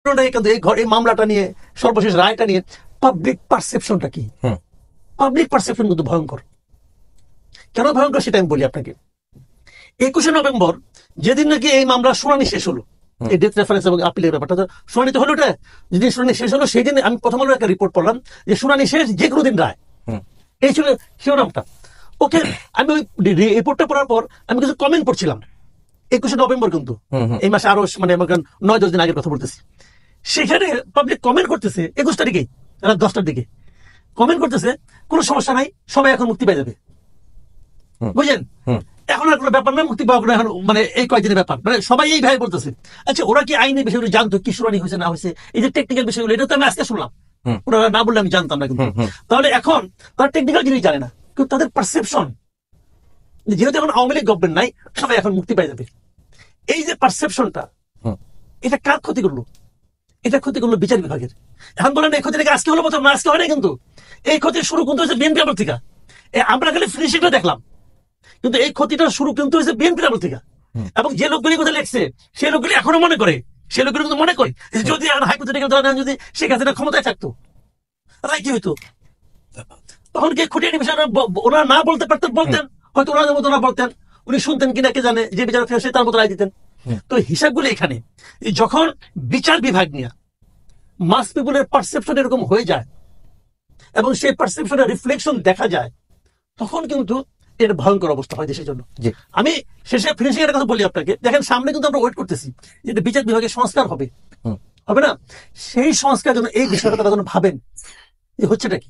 কিন্তু এই মামলাটা নিয়ে সর্বশেষ রায়টা নিয়ে পাবলিক পারসেপশনটা কি? পাবলিক পারসেপশন কিন্তু ভয়ঙ্কর। কেন ভয়ঙ্কর সেটা আমি বলি আপনাকে। 21শে নভেম্বর যেদিন নাকি এই মামলার শুনানি শেষ হলো, এই ডেথ রেফারেন্স এবং আপিলের ব্যাপারটা শুনানি তো হলো, ওটা যেদিন শুনানি শেষ হলো সেই দিন আমি প্রথম আলো একটা রিপোর্ট পড়লাম যে শুনানি শেষ, যে কোনো দিন রায়। এই ছিল শিরোনামটা। ওকে, আমি ওই রিপোর্টটা পড়ার পর আমি কিছু কমেন্ট পড়ছিলাম। 21শে নভেম্বর কিন্তু এই মাসে আরো মানে 9-10 দিন আগের কথা বলতেছি। সেখানে পাবলিক কমেন্ট করতেছে 21 তারিখে রাত 10টার দিকে কমেন্ট করতেছে কোনো সমস্যা নাই, সবাই এখন মুক্তি পেয়ে যাবে। বুঝলেন? এখন আর কোনো ব্যাপার না, মুক্তি পাওয়া এখন মানে এই কয়েকদিনের ব্যাপার, মানে সবাই এই ভাই বলতেছে। আচ্ছা, ওরা কি আইনের বিষয়গুলো জানতো, কি শুনানি হয়েছে না হয়েছে, এই যে টেকনিক্যাল বিষয়গুলো, এটা তো আমি আজকে শুনলাম। ওরা না বললে আমি জানতাম না। কিন্তু তাহলে এখন তারা টেকনিক্যাল জিনিস জানে না, কিন্তু তাদের পারসেপশন যেহেতু এখন আওয়ামী লীগ গভর্নমেন্ট নাই, সবাই এখন মুক্তি পেয়ে যাবে। এই যে পারসেপশনটা, এটা কার ক্ষতি করলো? এটা ক্ষতি করলো বিচার বিভাগের। এখন বলেন এই ক্ষতিটাকে আজকে হলো প্রথম না, আজকে হয় না, কিন্তু এই ক্ষতির শুরু কিন্তু হয়েছে বিএনপি আমল থেকে। আমরা খালি ফিনিশিংটা দেখলাম, কিন্তু এই ক্ষতিটার শুরু কিন্তু হয়েছে বিএনপি আমল থেকে। এবং যে লোকগুলি কথা লেখছে সেই লোকগুলি এখনো মনে করে, সেই লোকগুলি কিন্তু মনে করে যদি হাইপোথেটিক্যাল যদি শেখ হাসিনা ক্ষমতায় থাকতো তাই কি হইতো, তখন কি খুঁটিয়ে বিষয়টা ওনারা না বলতে পারতেন, বলতেন হয়তো ওনাদের মতো না বলতেন, উনি শুনতেন কিনা কে জানে, যে বিচারক সে তার মতো রায় দিতেন। তো হিসাবগুলো এখানে, যখন বিচার বিভাগ নিয়ে মাস পিপুলের পারসেপশন এরকম হয়ে যায় এবং সেই পারসেপশনের রিফ্লেকশন দেখা যায়, তখন কিন্তু এর ভয়ঙ্কর অবস্থা হয় দেশের জন্য। আমি শেষে ফিনিশিং এর কথা বলি আপনাকে। দেখেন, সামনে কিন্তু আমরা ওয়েট করতেছি যে বিচার বিভাগের সংস্কার হবে, হবে না? সেই সংস্কার জন্য এই বিষয়টা তারা যেন ভাবেন যে হচ্ছেটা কি।